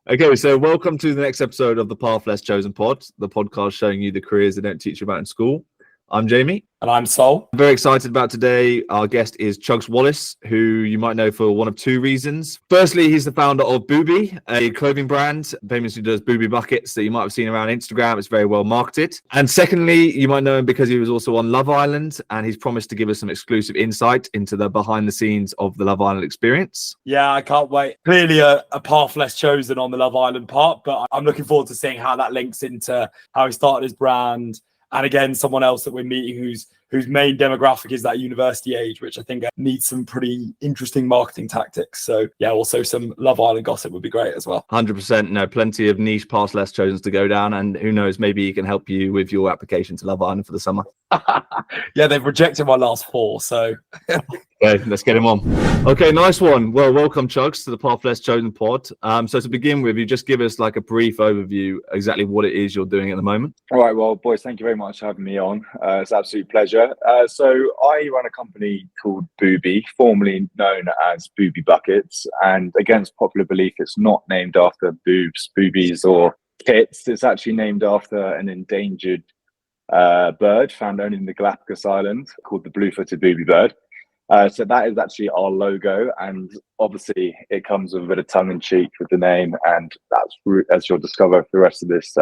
Okay, so welcome to the next episode of the Path Less Chosen pod, the podcast showing you the careers they don't teach you about in school. I'm Jamie. And I'm Sol. I'm very excited about today. Our guest is Chuggs Wallis, who you might know for one of two reasons. Firstly, he's the founder of Booby, a clothing brand, famously does Booby buckets that you might have seen around Instagram. It's very well marketed. And secondly, you might know him because he was also on Love Island, and he's promised to give us some exclusive insight into the behind the scenes of the Love Island experience. Yeah, I can't wait. Clearly a path less chosen on the Love Island part, but I'm looking forward to seeing how that links into how he started his brand. And again, someone else that we're meeting whose main demographic is that university age, which I think needs some pretty interesting marketing tactics. So yeah, also some Love Island gossip would be great as well. 100%. No, plenty of niche path less chosens to go down. And who knows, maybe he can help you with your application to Love Island for the summer. Yeah, they've rejected my last 4. So okay, let's get him on. Okay, nice one. Well, welcome, Chuggs, to the Path Less Chosen pod. So to begin with, you just give us like a brief overview exactly what it is you're doing at the moment. All right, well, boys, thank you very much for having me on. It's an absolute pleasure. So I run a company called Booby, formerly known as Booby Buckets. And against popular belief, it's not named after boobs, boobies, or kits. It's actually named after an endangered bird found only in the Galapagos Islands called the blue-footed booby bird. So that is actually our logo, and obviously it comes with a bit of tongue-in-cheek with the name, and that's, as you'll discover for the rest of this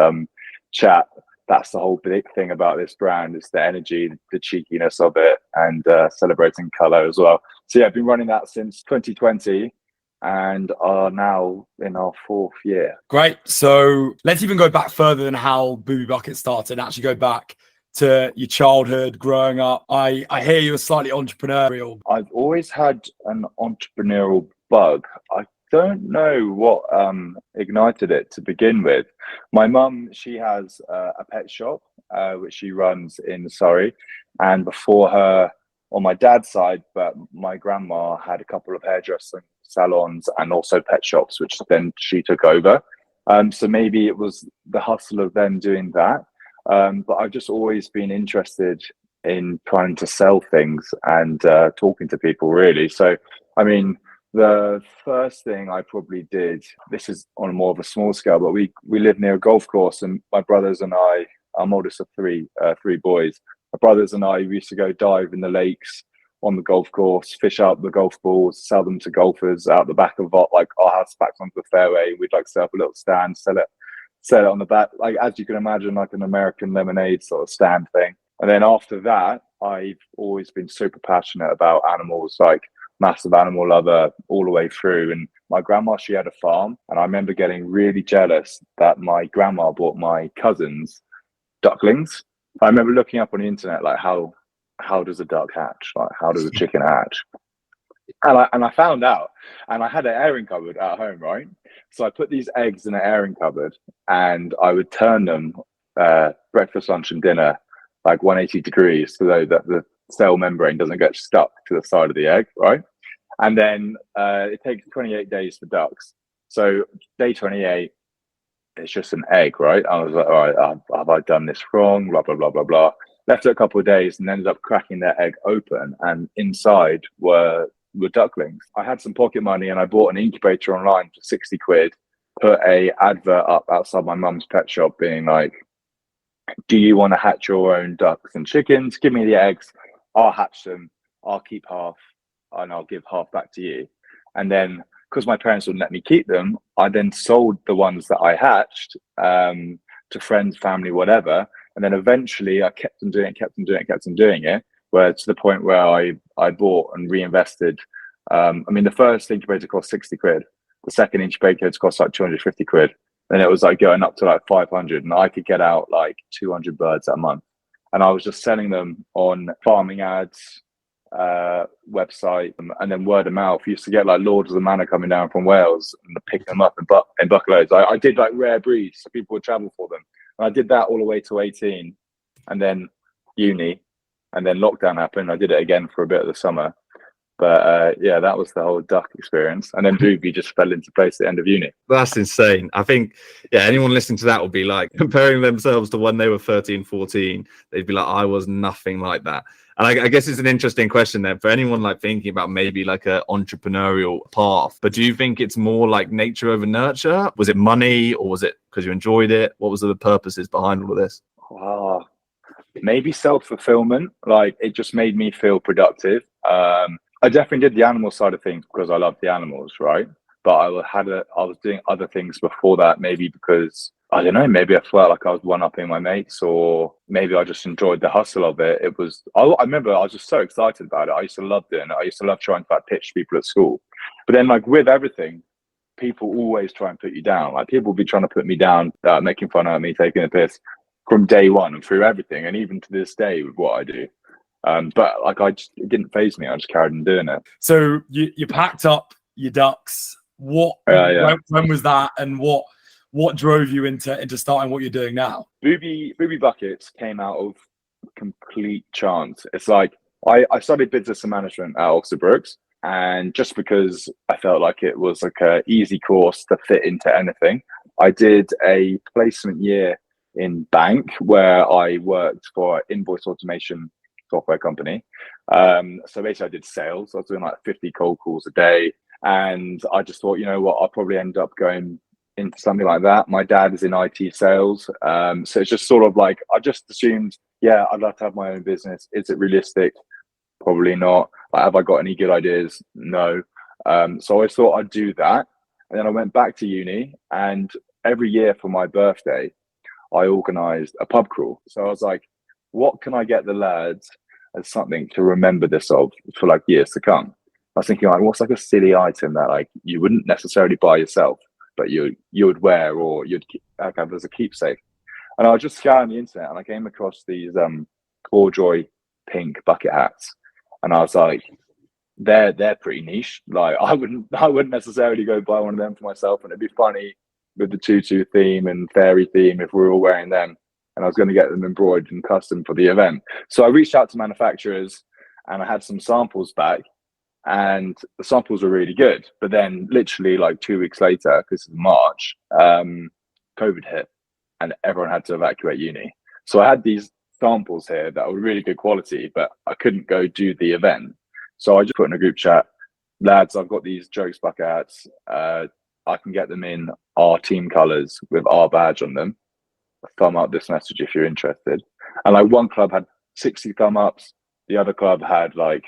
chat, that's the whole big thing about this brand. It's the energy, the cheekiness of it, and celebrating colour as well. So yeah, I've been running that since 2020 and are now in our 4th year. Great. So let's even go back further than how Booby Bucket started and actually go back to your childhood, growing up. I hear you were slightly entrepreneurial. I've always had an entrepreneurial bug. I don't know what ignited it to begin with. My mum, she has a pet shop, which she runs in Surrey. And before her, on my dad's side, but my grandma had a couple of hairdressing salons and also pet shops, which then she took over. So maybe it was the hustle of them doing that. But I've just always been interested in trying to sell things and talking to people, really. So, I mean, the first thing I probably did, this is on more of a small scale, but we live near a golf course, and my brothers and I, I'm oldest of three boys. My brothers and I used to go dive in the lakes on the golf course, fish out the golf balls, sell them to golfers out the back of like our house back onto the fairway. We'd like set up a little stand, sell it on the back, like as you can imagine, like an American lemonade sort of stand thing. And then after that, I've always been super passionate about animals, like massive animal lover all the way through. And my grandma, she had a farm, and I remember getting really jealous that my grandma bought my cousins ducklings. I remember looking up on the internet, like how does a duck hatch? Like how does a chicken hatch? And I found out, and I had an airing cupboard at home, right? So I put these eggs in an airing cupboard, and I would turn them breakfast, lunch, and dinner like 180 degrees so that the cell membrane doesn't get stuck to the side of the egg, right? And then it takes 28 days for ducks. So day 28, it's just an egg, right? I was like, all right, have I done this wrong? Blah, blah, blah, blah, blah. Left it a couple of days and ended up cracking their egg open, and inside were ducklings. I had some pocket money and I bought an incubator online for 60 quid, put a advert up outside my mum's pet shop being like, do you want to hatch your own ducks and chickens? Give me the eggs, I'll hatch them, I'll keep half and I'll give half back to you. And then because my parents wouldn't let me keep them, I then sold the ones that I hatched to friends, family, whatever. And then eventually I kept on doing it, where to the point where I bought and reinvested. I mean, the first incubator cost 60 quid. The second incubator cost like 250 quid. Then it was like going up to like 500, and I could get out like 200 birds a month. And I was just selling them on farming ads, website, and then word of mouth. You used to get like Lords of the Manor coming down from Wales and picking them up in buckloads. I did like rare breeds, so people would travel for them. And I did that all the way to 18, and then uni, and then lockdown happened. I did it again for a bit of the summer. But yeah, that was the whole duck experience. And then Booby just fell into place at the end of uni. That's insane. I think, yeah, anyone listening to that will be like comparing themselves to when they were 13, 14. They'd be like, I was nothing like that. And I guess it's an interesting question there for anyone like thinking about maybe like a entrepreneurial path. But do you think it's more like nature over nurture? Was it money, or was it because you enjoyed it? What was the purposes behind all of this? Wow. Maybe self-fulfillment. Like, it just made me feel productive. I definitely did the animal side of things because I love the animals, right? But I was doing other things before that, maybe because I don't know, maybe I felt like I was one-upping my mates, or maybe I just enjoyed the hustle of it. I remember I was just so excited about it. I used to love doing it. I used to love trying to like, pitch people at school. But then like with everything, people always try and put you down. Like people will be trying to put me down, making fun of me, taking a piss from day one and through everything. And even to this day with what I do. But like it didn't faze me. I just carried on doing it. So you packed up your ducks. When was that, and what drove you into starting what you're doing now? Booby Buckets came out of complete chance. It's like I studied business and management at Oxford Brookes, and just because I felt like it was like a easy course to fit into anything, I did a placement year in bank where I worked for an invoice automation software company. So basically I did sales. I was doing like 50 cold calls a day, and I just thought, you know what, I'll probably end up going into something like that. My dad is in IT sales. So it's just sort of like, I just assumed, yeah, I'd love to have my own business. Is it realistic? Probably not. Like, have I got any good ideas? No. So I thought I'd do that. And then I went back to uni, and every year for my birthday, I organised a pub crawl. So I was like, what can I get the lads as something to remember this of for like years to come? I was thinking, like, what's like a silly item that like you wouldn't necessarily buy yourself, but you would wear, or you'd have as a keepsake. And I was just scouring the internet, and I came across these corduroy pink bucket hats, and I was like, they're pretty niche. Like I wouldn't necessarily go buy one of them for myself, and it'd be funny with the tutu theme and fairy theme if we were all wearing them. And I was going to get them embroidered and custom for the event. So I reached out to manufacturers, and I had some samples back, and the samples were really good. But then literally like 2 weeks later, because it's March, COVID hit, and everyone had to evacuate uni. So I had these samples here that were really good quality, but I couldn't go do the event. So I just put in a group chat, lads, I've got these Chuggs bucket hats. I can get them in our team colors with our badge on them. Thumb up this message if you're interested. And like one club had 60 thumb ups, the other club had like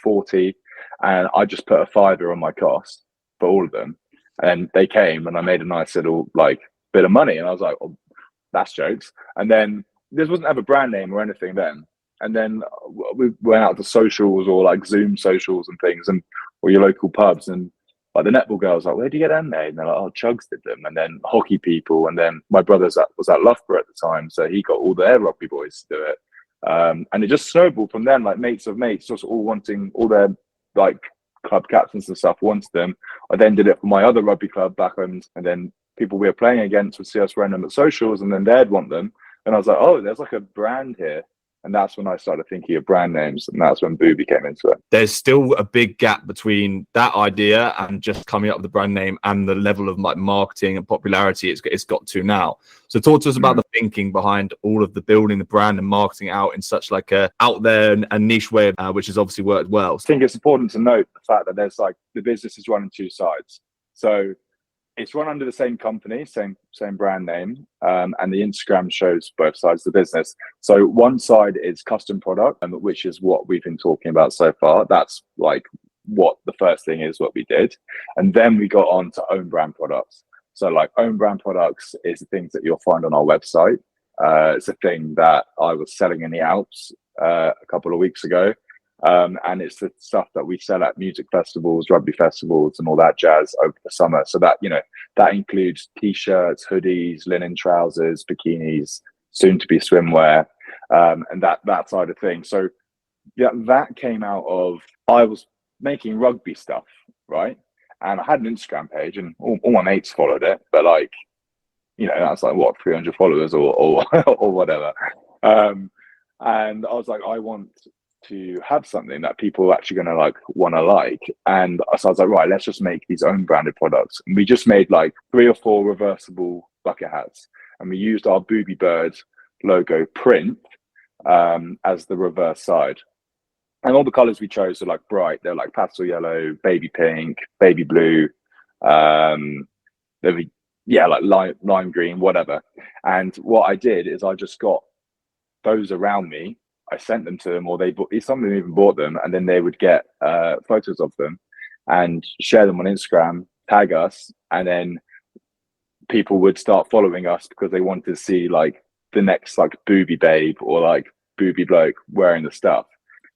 40, and I just put a £5 on my cost for all of them. And they came, and I made a nice little like bit of money, and I was like, oh, that's jokes. And then this wasn't ever brand name or anything then. And then we went out to socials, or like Zoom socials and things, and or your local pubs, and like the netball girls like, where do you get them made? And they're like, oh, Chuggs did them. And then hockey people, and then my brother was at Loughborough at the time, so he got all their rugby boys to do it. And it just snowballed from then, like mates of mates just all wanting, all their like club captains and stuff wanted them. I then did it for my other rugby club back home, and then people we were playing against would see us wearing them at socials, and then they'd want them. And I was like, oh, there's like a brand here. And that's when I started thinking of brand names, and that's when Booby came into it. There's still a big gap between that idea and just coming up with the brand name and the level of like marketing and popularity it's got to now. So talk to us about the thinking behind all of the building the brand and marketing out in such like a out there and niche way, which has obviously worked well. I think it's important to note the fact that there's like the business is run on two sides. So it's run under the same company, same brand name, and the Instagram shows both sides of the business. So one side is custom product, which is what we've been talking about so far. That's like what the first thing is, what we did. And then we got on to own brand products. So like own brand products is the things that you'll find on our website. It's a thing that I was selling in the Alps a couple of weeks ago. And it's the stuff that we sell at music festivals, rugby festivals, and all that jazz over the summer. So that, you know, that includes t-shirts, hoodies, linen trousers, bikinis, soon to be swimwear, and that side of things. So yeah, that came out of, I was making rugby stuff, right? And I had an Instagram page, and all my mates followed it, but like, you know, that's like what, 300 followers or or whatever. And I was like, I want to have something that people are actually going to like want to like. And so I was like, right, let's just make these own branded products. And we just made like 3 or 4 reversible bucket hats, and we used our Booby Bird logo print as the reverse side. And all the colors we chose are like bright. They're like pastel yellow, baby pink, baby blue, maybe, yeah, like lime green, whatever. And what I did is I just got those around me. I sent them to them, or some of them even bought them, and then they would get photos of them and share them on Instagram, tag us, and then people would start following us because they wanted to see like the next like booby babe or like booby bloke wearing the stuff.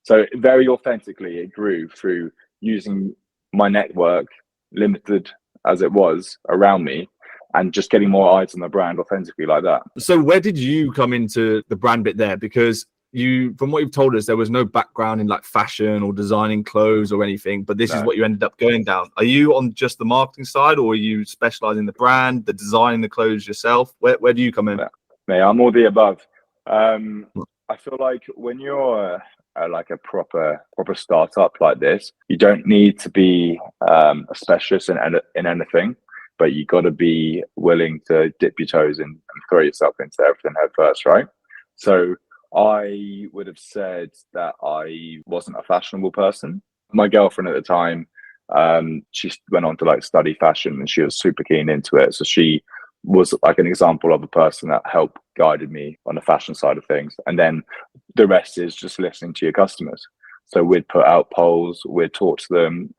So very authentically, it grew through using my network, limited as it was around me, and just getting more eyes on the brand authentically like that. So where did you come into the brand bit there? Because from what you've told us, there was no background in like fashion or designing clothes or anything, but this is what you ended up going down. Are you on just the marketing side, or are you specializing in the brand, the designing the clothes yourself? Where do you come in? Yeah, I'm all the above. I feel like when you're like a proper startup like this, you don't need to be a specialist in anything, but you got to be willing to dip your toes in and throw yourself into everything head first, right? So I would have said that I wasn't a fashionable person. My girlfriend at the time, she went on to like study fashion, and she was super keen into it. So she was like an example of a person that helped guided me on the fashion side of things. And then the rest is just listening to your customers. So we'd put out polls, we'd talk to them,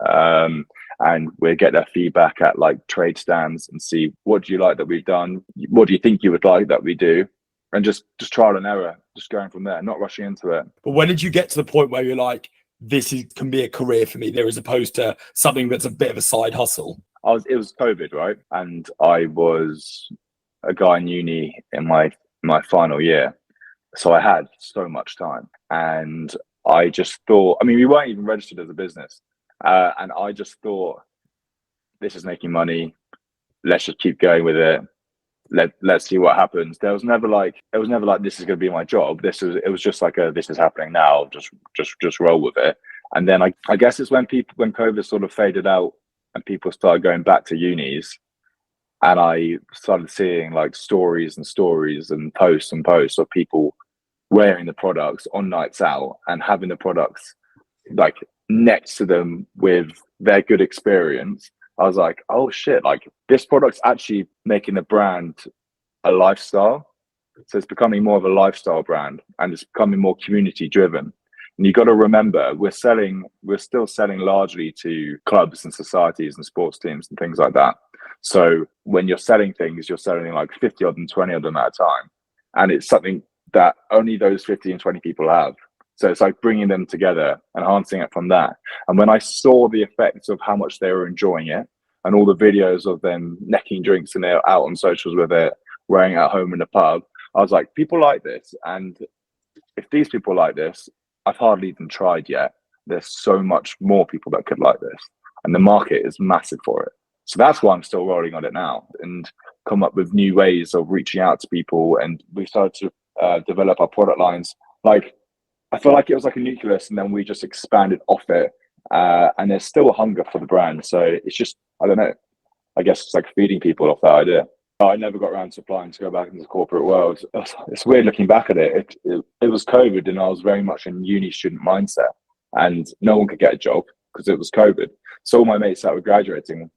and we'd get their feedback at like trade stands and see, what do you like that we've done? What do you think you would like that we do? And just trial and error, just going from there, not rushing into it. But when did you get to the point where you're like, can be a career for me there, as opposed to something that's a bit of a side hustle? It was COVID, right? And I was a guy in uni in my final year. So I had so much time, and I just thought, I mean, we weren't even registered as a business. And I just thought, this is making money. Let's just keep going with it. Let's see what happens. It was never like this is going to be my job. It was just like this is happening now. Just roll with it. And then I guess it's when COVID sort of faded out and people started going back to unis, and I started seeing like stories and posts of people wearing the products on nights out and having the products like next to them with their good experience. I was like, oh shit, like this product's actually making the brand a lifestyle. So it's becoming more of a lifestyle brand, and it's becoming more community driven. And you got to remember, we're still selling largely to clubs and societies and sports teams and things like that. So when you're selling things, you're selling like 50 of them, 20 of them at a time. And it's something that only those 50 and 20 people have. So it's like bringing them together, enhancing it from that. And when I saw the effects of how much they were enjoying it, and all the videos of them necking drinks and they're out on socials with it, wearing it at home in the pub, I was like, people like this. And if these people like this, I've hardly even tried yet. There's so much more people that could like this. And the market is massive for it. So that's why I'm still rolling on it now and come up with new ways of reaching out to people. And we started to develop our product lines. Like, I feel like it was like a nucleus, and then we just expanded off it. And there's still a hunger for the brand. So it's just, I don't know, I guess it's like feeding people off that idea. I never got around to applying to go back into the corporate world. It's weird looking back at it. It was COVID, and I was very much in uni student mindset, and no one could get a job because it was COVID. So all my mates that were graduating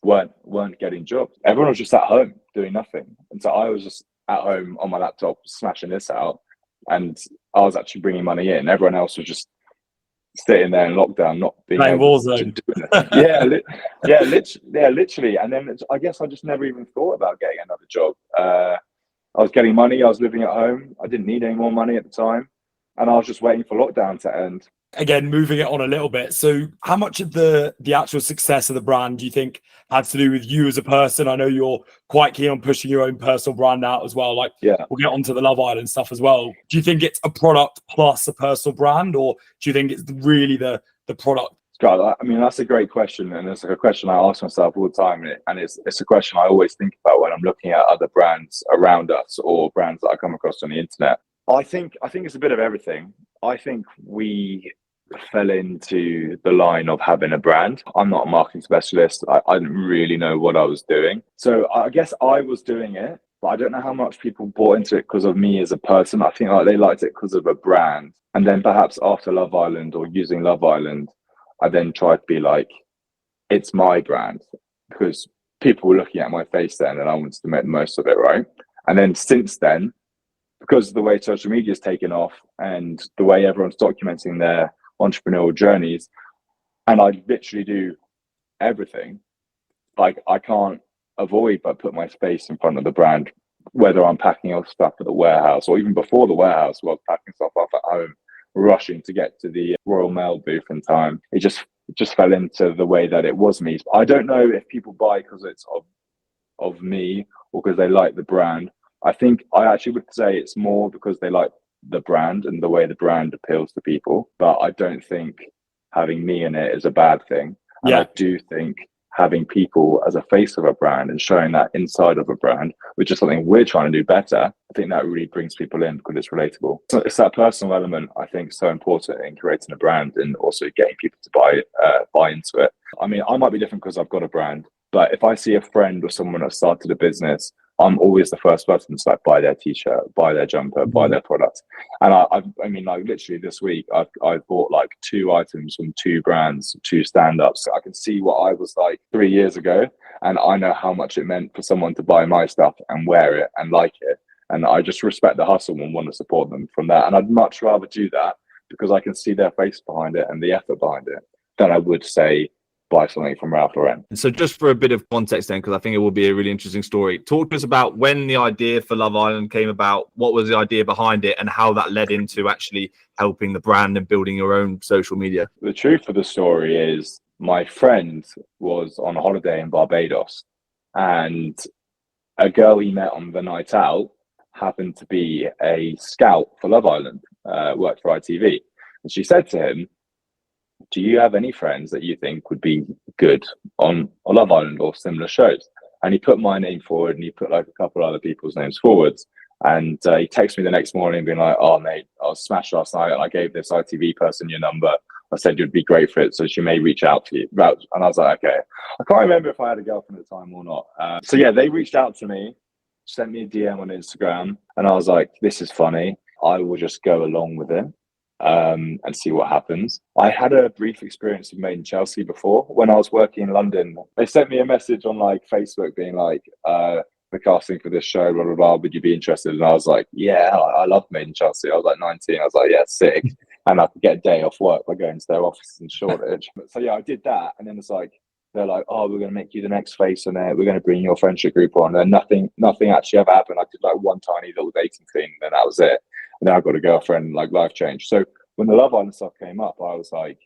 weren't getting jobs. Everyone was just at home doing nothing. And so I was just at home on my laptop smashing this out, and I was actually bringing money in. Everyone else was just sitting there in lockdown, not being able to do it. Literally. And then I guess I just never even thought about getting another job. I was getting money. I was living at home. I didn't need any more money at the time, and I was just waiting for lockdown to end. Again, moving it on a little bit. So how much of the actual success of the brand do you think had to do with you as a person? I know you're quite keen on pushing your own personal brand out as well. Like, yeah, we'll get onto the Love Island stuff as well. Do you think it's a product plus a personal brand, or do you think it's really the product? God, I mean, that's a great question. And it's like a question I ask myself all the time. And it's a question I always think about when I'm looking at other brands around us or brands that I come across on the internet. I think it's a bit of everything. I think we fell into the line of having a brand. I'm not a marketing specialist. I didn't really know what I was doing. So I guess I was doing it but I don't know how much people bought into it because of me as a person. I think like they liked it because of a brand. And then perhaps after Love Island or using Love Island, I then tried to be like, it's my brand, because people were looking at my face then and I wanted to make the most of it, right? And then since then, because of the way social media has taken off and the way everyone's documenting their entrepreneurial journeys, and I literally do everything, like I can't avoid but put my face in front of the brand, whether I'm packing up stuff at the warehouse or even before the warehouse, while packing stuff up at home, rushing to get to the Royal Mail booth in time. It just fell into the way that it was me. I don't know if people buy because it's of me or because they like the brand. I think I actually would say it's more because they like the brand and the way the brand appeals to people. But I don't think having me in it is a bad thing. And I do think having people as a face of a brand and showing that inside of a brand, which is something we're trying to do better, I think that really brings people in because it's relatable. So it's that personal element I think so important in creating a brand and also getting people to buy into it. I mean, I might be different because I've got a brand, but if I see a friend or someone that started a business, I'm always the first person to like buy their t-shirt, buy their jumper, buy their product. And I mean, like literally this week, I've bought like 2 items from 2 brands, 2 stand-ups. I can see what I was like 3 years ago, and I know how much it meant for someone to buy my stuff and wear it and like it. And I just respect the hustle and want to support them from that. And I'd much rather do that because I can see their face behind it and the effort behind it than I would say buy something from Ralph Lauren. And so just for a bit of context then, because I think it will be a really interesting story, talk to us about when the idea for Love Island came about, what was the idea behind it, and how that led into actually helping the brand and building your own social media. The truth of the story is my friend was on a holiday in Barbados, and a girl he met on the night out happened to be a scout for Love Island, worked for ITV. And she said to him, do you have any friends that you think would be good on Love Island or similar shows? And he put my name forward and he put like a couple other people's names forwards. And he texted me the next morning being like, oh mate, I was smashed last night. I gave this ITV person your number. I said you'd be great for it, so she may reach out to you. And I was like, okay. I can't remember if I had a girlfriend at the time or not. So yeah, they reached out to me, sent me a DM on Instagram, and I was like, this is funny. I will just go along with it. And see what happens. I had a brief experience with Made in Chelsea before. When I was working in London, they sent me a message on like Facebook being like, we're casting for this show, blah, blah, blah, would you be interested? And I was like, yeah, I love Made in Chelsea. I was like 19. I was like, yeah, sick. And I could get a day off work by going to their offices in Shoreditch. So yeah, I did that. And then it's like, they're like, oh, we're going to make you the next face on it. We're going to bring your friendship group on. And nothing actually ever happened. I did like one tiny little dating thing, and that was it. And then I got a girlfriend, like life changed. So when the Love Island stuff came up, I was like,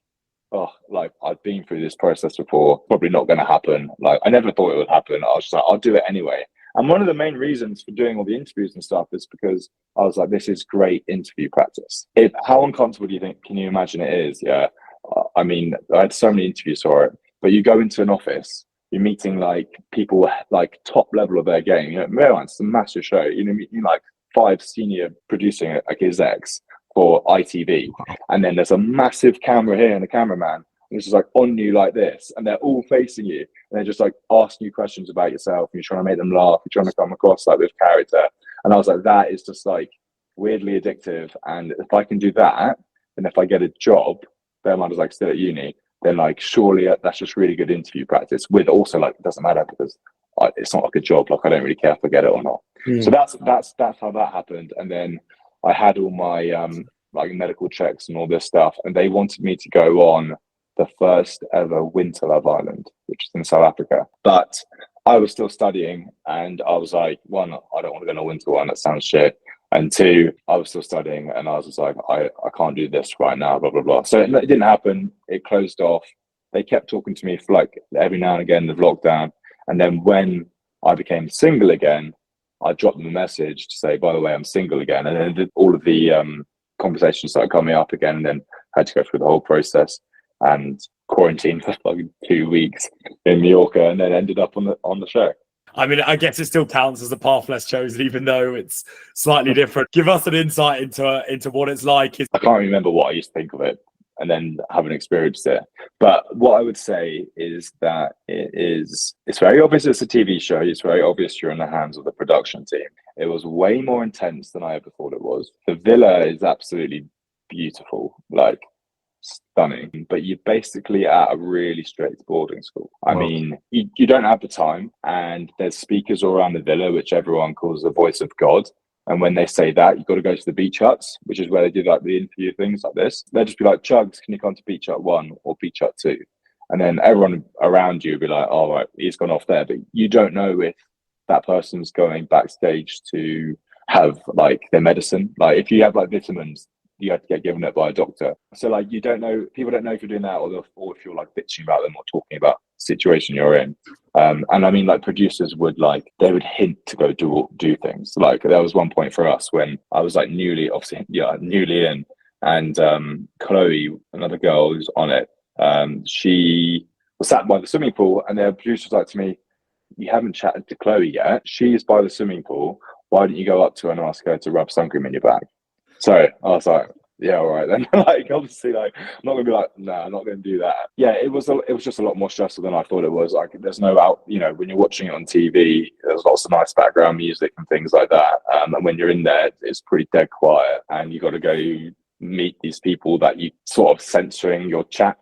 oh, like I've been through this process before, probably not going to happen. Like I never thought it would happen. I was just like, I'll do it anyway. And one of the main reasons for doing all the interviews and stuff is because I was like, this is great interview practice. How uncomfortable do you think, can you imagine it is? Yeah. I mean, I had so many interviews for it, but you go into an office, you're meeting like people like top level of their game. You know, it's a massive show. You know, meeting like 5 senior producing execs for ITV, and then there's a massive camera here and a cameraman, and it's just like on you like this, and they're all facing you, and they're just like asking you questions about yourself, and you're trying to make them laugh, you're trying to come across like with character. And I was like, that is just like weirdly addictive. And if I can do that, and if I get a job, bear in mind I was like still at uni, then like surely that's just really good interview practice. With also like, it doesn't matter because it's not like a job, like I don't really care if I get it or not. So that's how that happened. And then I had all my like medical checks and all this stuff, and they wanted me to go on the first ever Winter Love Island, which is in South Africa. But I was still studying, and I was like, one, I don't want to go on a winter one, that sounds shit. And 2, I was still studying, and I was just like, I can't do this right now, blah, blah, blah. So it didn't happen. It closed off. They kept talking to me for like every now and again, the lockdown. And then when I became single again, I dropped them a message to say, by the way, I'm single again. And then all of the conversations started coming up again, and then had to go through the whole process and quarantine for like 2 weeks in Mallorca, and then ended up on the show. I mean, I guess it still counts as a path less chosen, even though it's slightly different. Give us an insight into what it's like. I can't remember what I used to think of it and then haven't experienced it. But what I would say is that it's very obvious it's a TV show. It's very obvious you're in the hands of the production team. It was way more intense than I ever thought it was. The villa is absolutely beautiful, like stunning, but you're basically at a really strict boarding school. I mean, you don't have the time, and there's speakers all around the villa, which everyone calls the voice of God. And when they say that, you've got to go to the beach huts, which is where they do like the interview things like this. They'll just be like, Chuggs, can you come to beach hut 1 or beach hut 2? And then everyone around you will be like, all right, he's gone off there. But you don't know if that person's going backstage to have like their medicine. Like if you have like vitamins, you have to get given it by a doctor. So like you don't know, people don't know if you're doing that or if you're like bitching about them or talking about the situation you're in. And I mean, like producers would they would hint to go do things. Like there was one point for us when I was like newly in, and Chloe, another girl who's on it, she was sat by the swimming pool, and the producer was like to me, "You haven't chatted to Chloe yet. She's by the swimming pool. Why don't you go up to her and ask her to rub sun cream in your bag?" So I was like, yeah, all right then. Like obviously, like I'm not gonna be like, no, I'm not gonna do that. Yeah, it was just a lot more stressful than I thought it was. Like there's no when you're watching it on TV, there's lots of nice background music and things like that. And when you're in there, it's pretty dead quiet, and you got to go meet these people that you sort of censoring your chat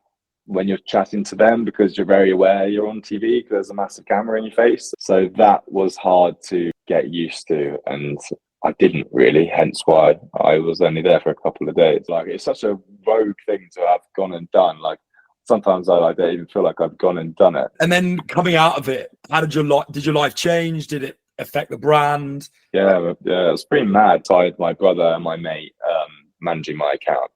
when you're chatting to them, because you're very aware you're on TV because there's a massive camera in your face. So that was hard to get used to, and I didn't really, hence why I was only there for a couple of days. Like it's such a rogue thing to have gone and done. Like sometimes I don't even feel like I've gone and done it. And then coming out of it, how did your life change? Did it affect the brand? Yeah, it was pretty mad. So I had my brother and my mate managing my account.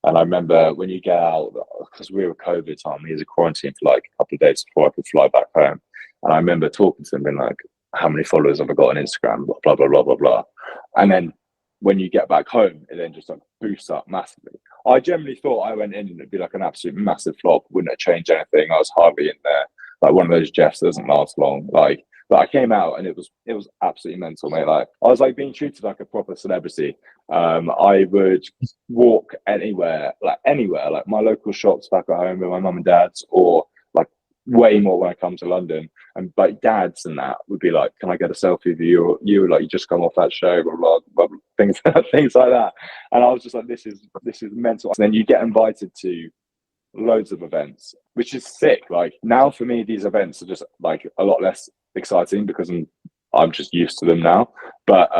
And I remember when you get out, because we were COVID time, he was in quarantine for like a couple of days before I could fly back home. And I remember talking to him, being like, how many followers have I got on Instagram? Blah, blah, blah, blah, blah. And then when you get back home, it then just like boosts up massively. I generally thought I went in and it'd be like an absolute massive flop, wouldn't have changed anything. I was hardly in there. Like one of those Jeffs that doesn't last long. Like, but I came out and it was absolutely mental, mate. Like I was like being treated like a proper celebrity. I would walk anywhere, like my local shops back at home with my mum and dad's, or like way more when I come to London. And like dads and that would be like, "Can I get a selfie with you?" Or you like, "You just come off that show," blah blah blah, things like that. And I was just like, "This is mental." And then you get invited to loads of events, which is sick. Like now for me, these events are just like a lot less exciting because I'm just used to them now. But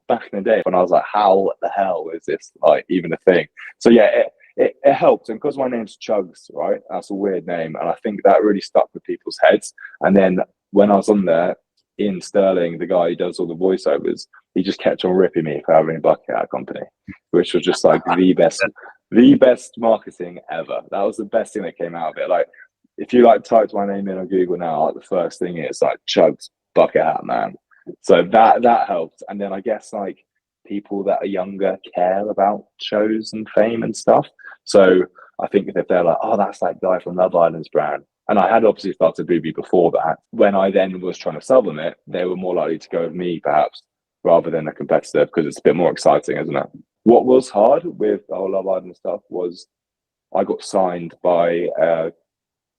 back in the day when I was like, how the hell is this like even a thing? So yeah, it helped. And because my name's Chuggs, right? That's a weird name. And I think that really stuck with people's heads. And then when I was on there, Ian Sterling, the guy who does all the voiceovers, he just kept on ripping me for having a bucket hat company, which was just like the best marketing ever. That was the best thing that came out of it. Like if you like typed my name in on Google now, like the first thing is like Chuggs bucket hat man. So that helped. And then I guess like people that are younger care about shows and fame and stuff. So I think if they're like, oh, that's that guy from Love Island's brand. And I had obviously started Booby before that. When I then was trying to sell them it, they were more likely to go with me perhaps rather than a competitor, because it's a bit more exciting, isn't it? What was hard with the whole Love Island stuff was I got signed by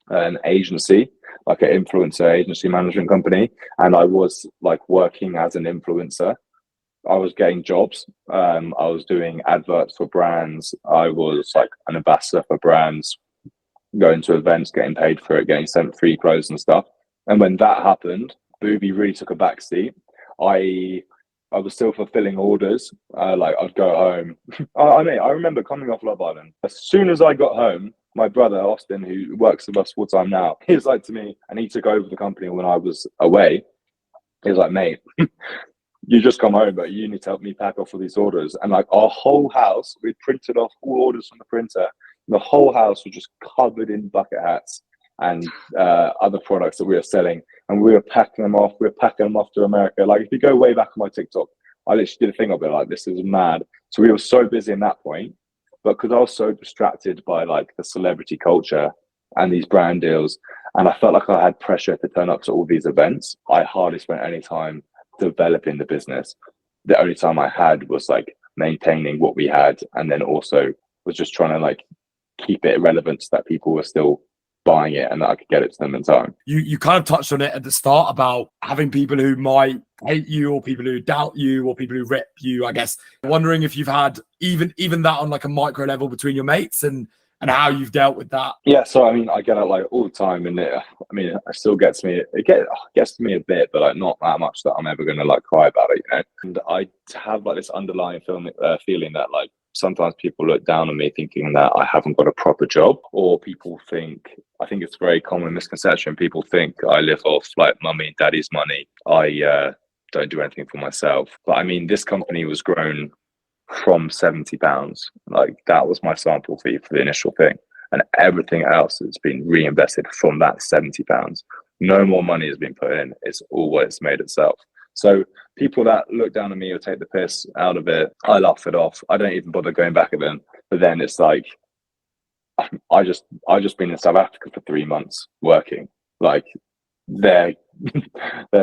an agency, like an influencer agency management company, and I was like working as an influencer. I was getting jobs. I was doing adverts for brands. I was like an ambassador for brands, going to events, getting paid for it, getting sent free clothes and stuff. And when that happened, Booby really took a backseat. I was still fulfilling orders. Like I'd go home. I remember coming off Love Island. As soon as I got home, my brother Austin, who works with us full time now, he was like to me, and he took over the company when I was away. He was like, "Mate, you just come home, but you need to help me pack off all these orders." And like our whole house, we printed off all orders from the printer. The whole house was just covered in bucket hats and other products that we were selling, and we were packing them off. We were packing them off to America. Like if you go way back on my TikTok, I literally did a thing of it like, this is mad. So we were so busy in that point, but because I was so distracted by like the celebrity culture and these brand deals, and I felt like I had pressure to turn up to all these events, I hardly spent any time developing the business. The only time I had was like maintaining what we had, and then also was just trying to like keep it relevant so that people were still buying it and that I could get it to them in time. You kind of touched on it at the start about having people who might hate you, or people who doubt you, or people who rip you, I guess. Wondering if you've had even that on like a micro level between your mates, and how you've dealt with that. Yeah, so I mean, I get it like all the time, and it still gets me. It gets to me a bit, but like not that much that I'm ever going to like cry about it, you know. And I have like this underlying feeling that like sometimes people look down on me thinking that I haven't got a proper job, or people think, I think it's a very common misconception, people think I live off like mummy and daddy's money. I don't do anything for myself. But I mean, this company was grown from £70. Like that was my sample fee for the initial thing. And everything else has been reinvested from that £70. No more money has been put in. It's all what it's made itself. So people that look down on me or take the piss out of it, I laugh it off. I don't even bother going back at them. But then it's like, I just been in South Africa for 3 months working. Like they're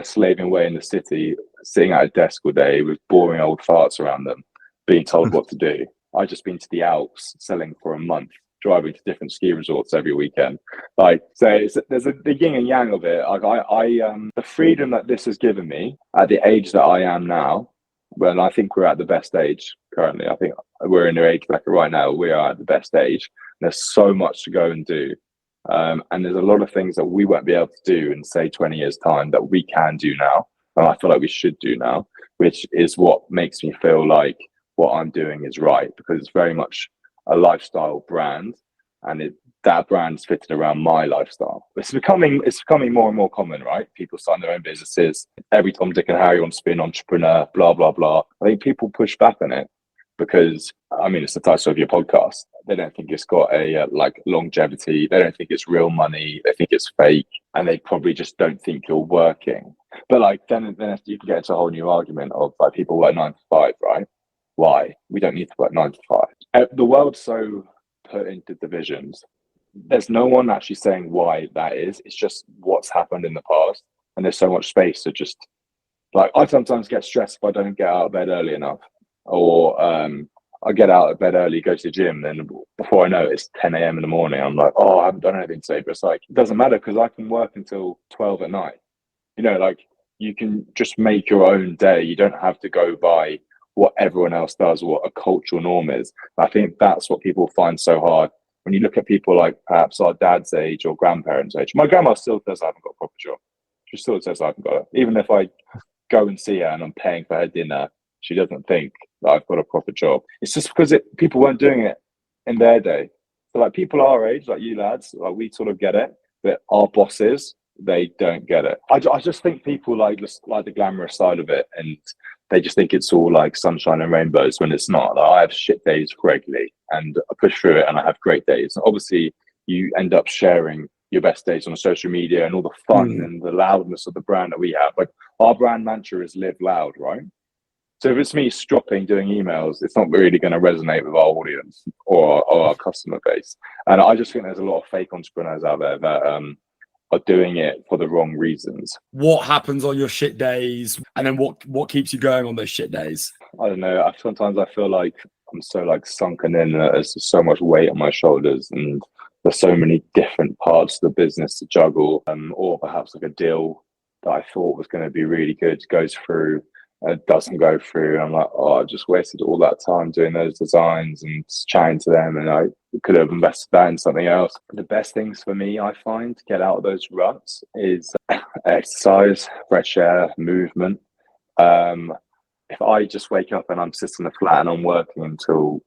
slaving away in the city, sitting at a desk all day with boring old farts around them, being told what to do. I just been to the Alps selling for a month, driving to different ski resorts every weekend. Like, so there's the yin and yang of it. Like the freedom that this has given me at the age that I am now, well, I think we're at the best age currently. I think we're in the age bracket right now. We are at the best age. There's so much to go and do. And there's a lot of things that we won't be able to do in say 20 years time that we can do now. And I feel like we should do now, which is what makes me feel like what I'm doing is right, because it's very much a lifestyle brand, and that brand's fitted around my lifestyle. It's becoming more and more common, right? People starting their own businesses. Every Tom, Dick and Harry wants to be an entrepreneur, blah, blah, blah. I think people push back on it because, I mean, it's the title of your podcast. They don't think it's got a like longevity. They don't think it's real money. They think it's fake, and they probably just don't think you're working. But like then you can get into a whole new argument of like people work 9 to 5, right? Why? We don't need to work 9 to 5. The world's so put into divisions. There's no one actually saying why that is. It's just what's happened in the past, and there's so much space to just like. I sometimes get stressed if I don't get out of bed early enough, or I get out of bed early, go to the gym, then before I know it, it's 10 a.m. in the morning. I'm like, oh, I haven't done anything today. But it's like, it doesn't matter because I can work until 12 at night. You know, like you can just make your own day. You don't have to go by what everyone else does, what a cultural norm is. I think that's what people find so hard. When you look at people like perhaps our dad's age or grandparents' age, my grandma still says I haven't got a proper job. She still says I haven't got it. Even if I go and see her and I'm paying for her dinner, she doesn't think that I've got a proper job. It's just because people weren't doing it in their day. So like people our age, like you lads, like we sort of get it, but our bosses, they don't get it. I just think people like the glamorous side of it, and they just think it's all like sunshine and rainbows when it's not. Like, I have shit days regularly, and I push through it, and I have great days. And obviously, you end up sharing your best days on social media and all the fun and the loudness of the brand that we have. Like our brand mantra is live loud, right? So if it's me stropping doing emails, it's not really going to resonate with our audience or our customer base. And I just think there's a lot of fake entrepreneurs out there that are doing it for the wrong reasons. What happens on your shit days, and then what keeps you going on those shit days? I don't know. Sometimes I feel like I'm so like sunken in. There's just so much weight on my shoulders, and there's so many different parts of the business to juggle. Or perhaps like a deal that I thought was going to be really good goes through. It doesn't go through. I'm like, oh, I just wasted all that time doing those designs and chatting to them, and I could have invested that in something else. The best things for me, I find, to get out of those ruts is exercise, fresh air, movement. If I just wake up and I'm sitting in the flat and I'm working until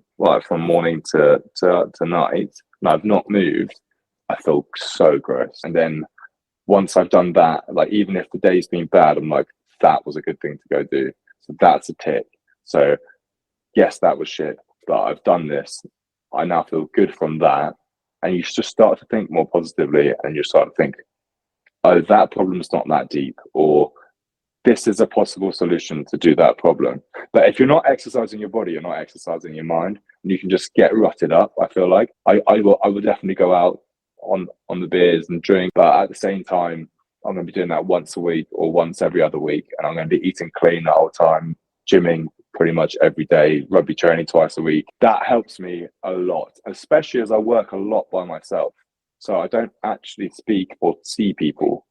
from morning to night, and I've not moved, I feel so gross. And then once I've done that, like even if the day's been bad, I'm like, that was a good thing to go do. So that's a tick. So yes, that was shit, but I've done this. I now feel good from that. And you just start to think more positively, and you start to think, oh, that problem's not that deep, or this is a possible solution to do that problem. But if you're not exercising your body, you're not exercising your mind, and you can just get rutted up. I feel like I will definitely go out on the beers and drink, but at the same time, I'm going to be doing that once a week or once every other week. And I'm going to be eating clean the whole time, gymming pretty much every day, rugby training twice a week. That helps me a lot, especially as I work a lot by myself. So I don't actually speak or see people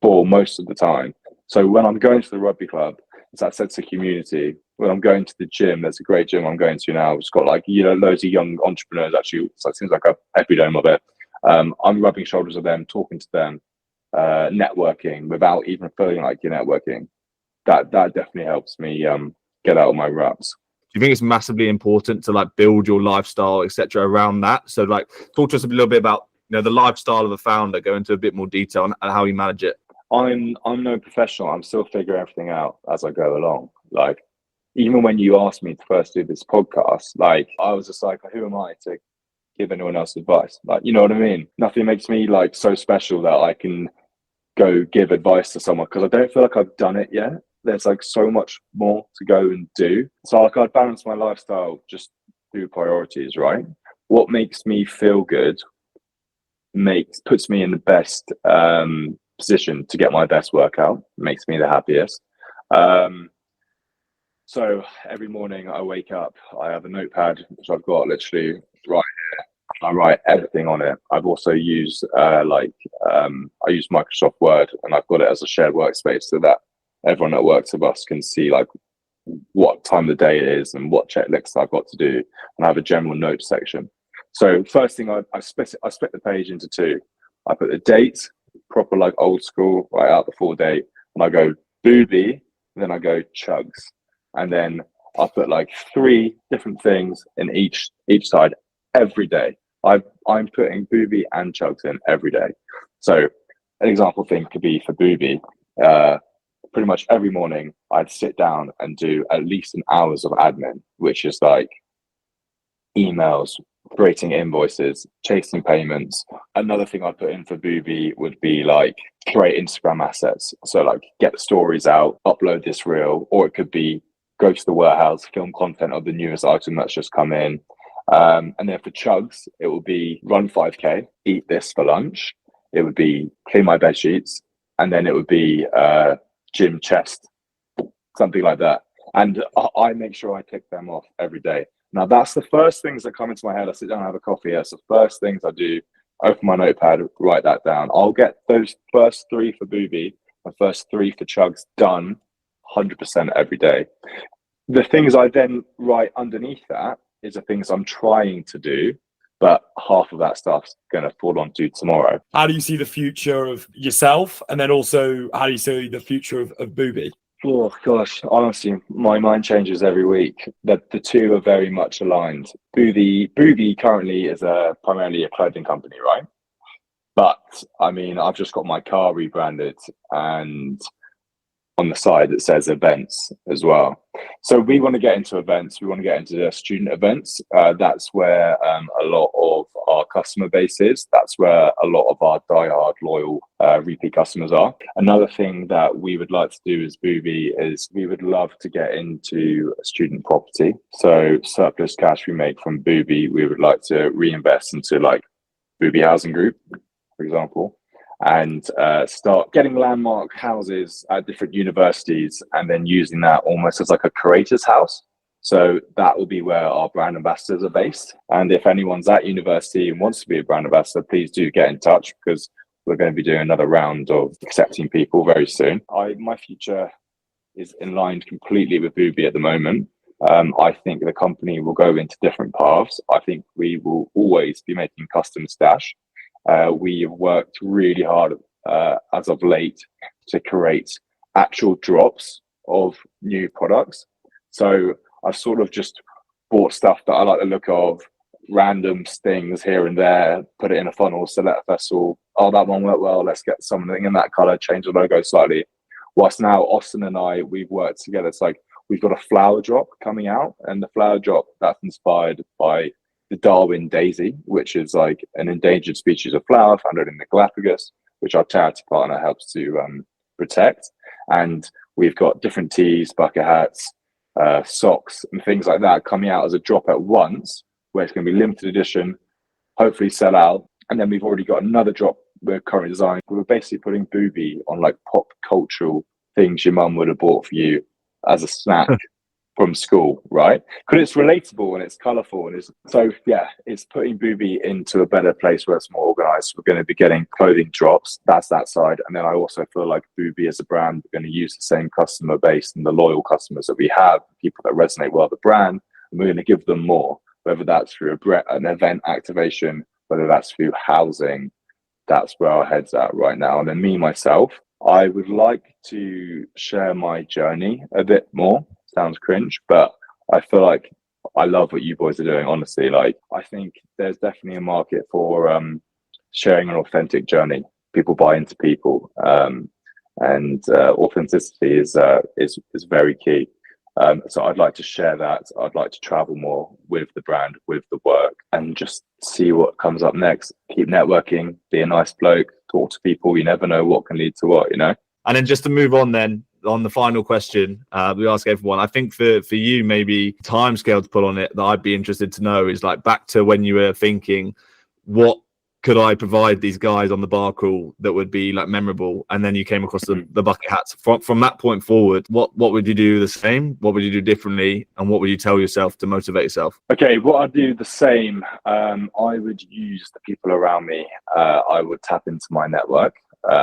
for most of the time. So when I'm going to the rugby club, it's that sense of community. When I'm going to the gym, there's a great gym I'm going to now. It's got like, loads of young entrepreneurs actually. So it seems like a epidome of it. I'm rubbing shoulders with them, talking to them, networking without even feeling like you're networking. That definitely helps me get out of my ruts. Do you think it's massively important to like build your lifestyle, etc., around that? So like, talk to us a little bit about the lifestyle of a founder. Go into a bit more detail on how you manage it. I'm no professional. I'm still figuring everything out as I go along. Like, even when you asked me to first do this podcast, like I was just like, who am I to give anyone else advice? Like, you know what I mean? Nothing makes me like so special that I can go give advice to someone, because I don't feel like I've done it yet. There's like so much more to go and do. So like I balance my lifestyle just through priorities, right? What makes me feel good puts me in the best position to get my best workout, makes me the happiest. So every morning I wake up, I have a notepad, which I've got literally right here. I write everything on it. I've also used I use Microsoft Word, and I've got it as a shared workspace so that everyone that works with us can see like what time of the day it is and what checklists I've got to do. And I have a general notes section. So first thing, I split the page into two. I put the date, proper like old school, right out the full date, and I go Booby, and then I go Chuggs, and then I put like 3 different things in each side every day. I'm putting Booby and Chuggs in every day. So an example thing could be for Booby. Pretty much every morning I'd sit down and do at least an hour's of admin, which is like emails, creating invoices, chasing payments. Another thing I'd put in for Booby would be like create Instagram assets. So like get the stories out, upload this reel, or it could be go to the warehouse, film content of the newest item that's just come in. And then for Chuggs, it will be run 5K, eat this for lunch. It would be clean my bed sheets, and then it would be gym chest, something like that. And I make sure I tick them off every day. Now that's the first things that come into my head. I sit down and have a coffee. That's the first things I do. Open my notepad, write that down. I'll get those first 3 for Booby, the first 3 for Chuggs done 100% every day. The things I then write underneath that is the things I'm trying to do, but half of that stuff's going to fall onto tomorrow. How do you see the future of yourself? And then also, how do you see the future of Booby? Oh gosh, honestly, my mind changes every week. The two are very much aligned. Booby currently is primarily a clothing company, right? But I mean, I've just got my car rebranded, and on the side it says events as well. So we want to get into events. We want to get into student events. That's where a lot of our customer base is. That's where a lot of our diehard loyal repeat customers are. Another thing that we would like to do as Booby is we would love to get into student property. So surplus cash we make from Booby, we would like to reinvest into like Booby Housing Group, for example, and start getting landmark houses at different universities and then using that almost as like a creator's house. So that will be where our brand ambassadors are based. And if anyone's at university and wants to be a brand ambassador, please do get in touch, because we're going to be doing another round of accepting people very soon. My future is in line completely with Booby at the moment. I think the company will go into different paths. I think we will always be making custom stash. We have worked really hard as of late to create actual drops of new products. So I've sort of just bought stuff that I like the look of, random things here and there, put it in a funnel, select a vessel. Oh, that one went well. Let's get something in that color, change the logo slightly. Whilst now Austin and I, we've worked together. It's like we've got a flower drop coming out, and the flower drop that's inspired by the Darwin daisy, which is like an endangered species of flower found in the Galapagos, which our charity partner helps to protect. And we've got different tees, bucket hats, socks, and things like that coming out as a drop at once, where it's going to be limited edition, hopefully sell out. And then we've already got another drop we're currently designing. We're basically putting Booby on like pop cultural things your mum would have bought for you as a snack from school, right? Because it's relatable and it's colorful, and so yeah, it's putting Booby into a better place where it's more organized. We're going to be getting clothing drops. That's that side. And then I also feel like Booby as a brand, we're going to use the same customer base and the loyal customers that we have, people that resonate well with the brand, and we're going to give them more, whether that's through an event activation, whether that's through housing. That's where our head's at right now. And then me, myself, I would like to share my journey a bit more. Sounds cringe, but I feel like I love what you boys are doing, honestly. Like, I think there's definitely a market for sharing an authentic journey. People buy into people, and authenticity is very key. So I'd like to share that. I'd like to travel more with the brand, with the work, and just see what comes up next. Keep networking, be a nice bloke, talk to people. You never know what can lead to what, you know? And then just to move on then, on the final question we ask everyone, I think for you, maybe time scale to put on it that I'd be interested to know is like back to when you were thinking, what could I provide these guys on the bar crawl that would be like memorable? And then you came across the bucket hats. From that point forward, what would you do the same? What would you do differently? And what would you tell yourself to motivate yourself? Okay, what I'd do the same. I would use the people around me. I would tap into my network,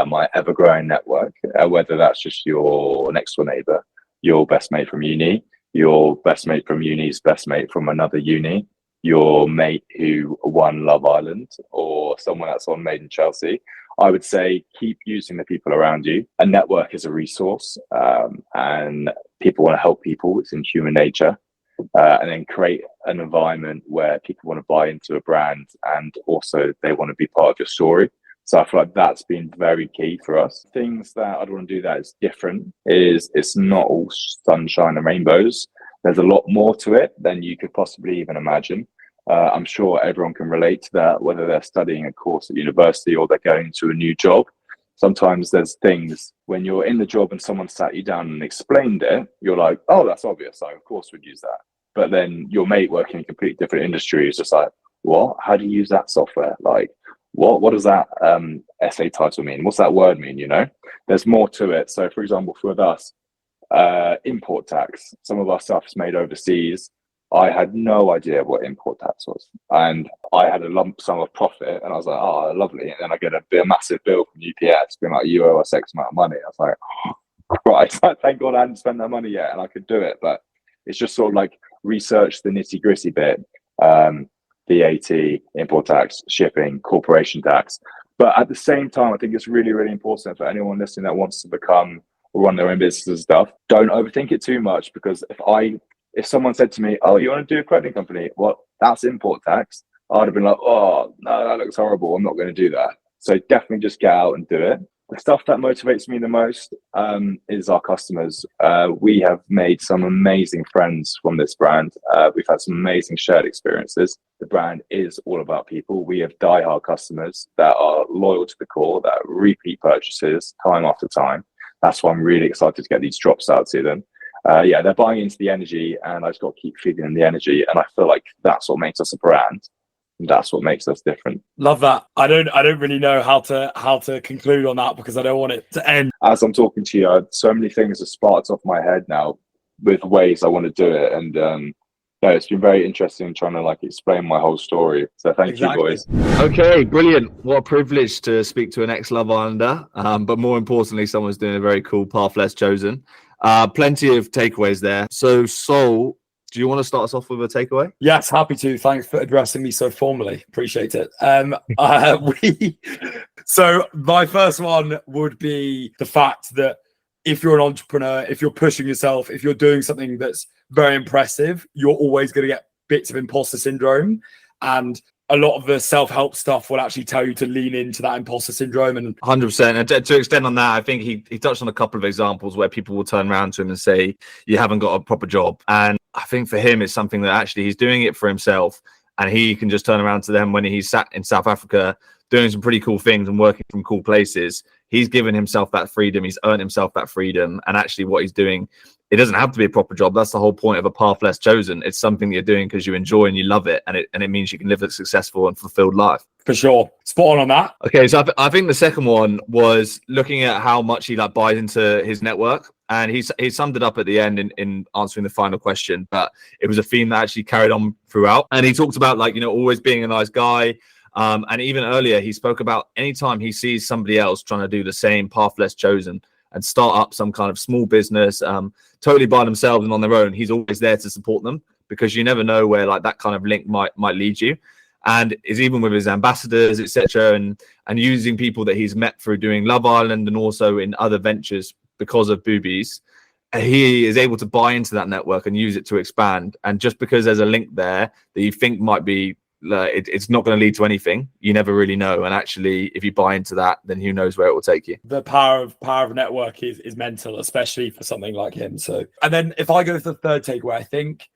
my ever-growing network, whether that's just your next door neighbor, your best mate from uni, your best mate from uni's best mate from another uni, your mate who won Love Island, or someone that's on Made in Chelsea. I would say keep using the people around you. A network is a resource, and people want to help people. It's in human nature. And then create an environment where people want to buy into a brand, and also they want to be part of your story. So I feel like that's been very key for us. Things that I'd want to do that is different is it's not all sunshine and rainbows. There's a lot more to it than you could possibly even imagine. I'm sure everyone can relate to that, whether they're studying a course at university or they're going to a new job. Sometimes there's things when you're in the job and someone sat you down and explained it, you're like, oh, that's obvious. I, of course, would use that. But then your mate working in a completely different industry is just like, what? How do you use that software? Like, what does that essay title mean? What's that word mean? You know, there's more to it. So, for example, for us, import tax, some of our stuff's made overseas. I had no idea what import tax was, and I had a lump sum of profit, and I was like, "Oh, lovely!" And then I get a massive bill from UPS, being like, "You owe us X amount of money." I was like, oh, "Right, thank God I hadn't spent that money yet, and I could do it." But it's just sort of like research the nitty gritty bit, VAT, import tax, shipping, corporation tax. But at the same time, I think it's really, really important for anyone listening that wants to become or run their own business and stuff. Don't overthink it too much, because if someone said to me, "Oh, you want to do a clothing company? Well, that's import tax," I'd have been like, "Oh, no, that looks horrible. I'm not going to do that." So definitely just get out and do it. The stuff that motivates me the most is our customers. We have made some amazing friends from this brand. We've had some amazing shared experiences. The brand is all about people. We have diehard customers that are loyal to the core, that repeat purchases time after time. That's why I'm really excited to get these drops out to them. Yeah, they're buying into the energy, and I just got to keep feeding them the energy. And I feel like that's what makes us a brand. That's what makes us different. Love that. I don't really know how to conclude on that, because I don't want it to end. As I'm talking to you, so many things are sparked off my head now with ways I want to do it. And yeah, it's been very interesting trying to like explain my whole story. So thank you, boys. Okay, brilliant. What a privilege to speak to an ex-Love Islander, but more importantly, someone's doing a very cool path less chosen. Plenty of takeaways there. So, Sol, do you want to start us off with a takeaway? Yes, happy to. Thanks for addressing me so formally. Appreciate it. So my first one would be the fact that if you're an entrepreneur, if you're pushing yourself, if you're doing something that's very impressive, you're always going to get bits of imposter syndrome. And a lot of the self-help stuff will actually tell you to lean into that imposter syndrome. And 100%. And to extend on that, I think he touched on a couple of examples where people will turn around to him and say, you haven't got a proper job. And I think for him, it's something that actually he's doing it for himself. And he can just turn around to them when he's sat in South Africa doing some pretty cool things and working from cool places. he's given himself that freedom. He's earned himself that freedom. And actually what he's doing, it doesn't have to be a proper job. That's the whole point of a path less chosen. It's something that you're doing because you enjoy and you love it. And it means you can live a successful and fulfilled life. For sure. Spot on that. Okay, so I think the second one was looking at how much he like buys into his network. And he summed it up at the end in answering the final question, but it was a theme that actually carried on throughout. And he talked about like, you know, always being a nice guy. And even earlier, he spoke about anytime he sees somebody else trying to do the same path less chosen and start up some kind of small business, totally by themselves and on their own, he's always there to support them, because you never know where like that kind of link might lead you. And is even with his ambassadors, etc., and using people that he's met through doing Love Island and also in other ventures because of Boobies, he is able to buy into that network and use it to expand. And just because there's a link there that you think might be, it's not going to lead to anything, you never really know. And actually, if you buy into that, then who knows where it will take you. The power of network is mental, especially for something like him. So, and then if I go for the third takeaway, I think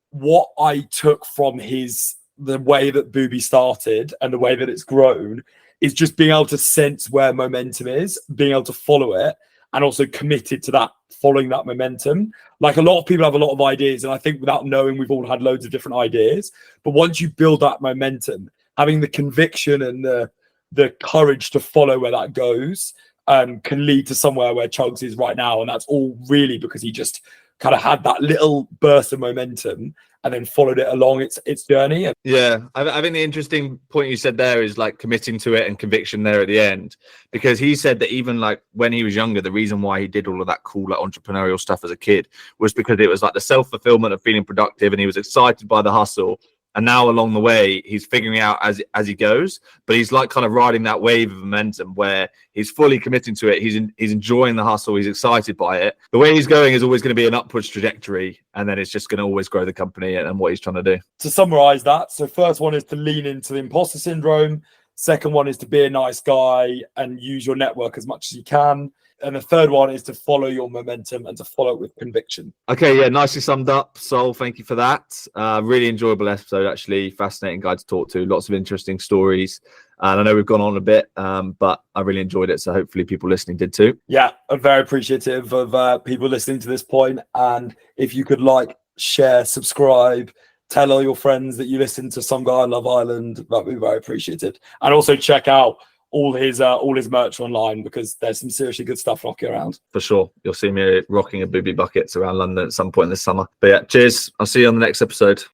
what I took from the way that Booby started and the way that it's grown is just being able to sense where momentum is, being able to follow it, and also committed to that, following that momentum. Like, a lot of people have a lot of ideas, and I think without knowing, we've all had loads of different ideas. But once you build that momentum, having the conviction and the courage to follow where that goes can lead to somewhere where Chuggs is right now. And that's all really because he just kind of had that little burst of momentum and then followed it along its journey. Yeah, I think the interesting point you said there is like committing to it and conviction there at the end, because he said that even like when he was younger, the reason why he did all of that cool like entrepreneurial stuff as a kid was because it was like the self-fulfillment of feeling productive, and he was excited by the hustle. And now along the way, he's figuring out as he goes, but he's like kind of riding that wave of momentum where he's fully committing to it. He's enjoying the hustle. He's excited by it. The way he's going is always going to be an upwards trajectory, and then it's just going to always grow the company and what he's trying to do. To summarize that, so first one is to lean into the imposter syndrome. Second one is to be a nice guy and use your network as much as you can. And the third one is to follow your momentum and to follow it with conviction. Okay, yeah, nicely summed up, Sol. Thank you for that. Really enjoyable episode, actually. Fascinating guy to talk to. Lots of interesting stories. And I know we've gone on a bit, but I really enjoyed it. So hopefully people listening did too. Yeah, I'm very appreciative of people listening to this point. And if you could like, share, subscribe, tell all your friends that you listen to Some Guy on Love Island, that'd be very appreciated. And also check out all his merch online, because there's some seriously good stuff rocking around. For sure. You'll see me rocking a Booby buckets around London at some point this summer. But yeah, cheers. I'll see you on the next episode.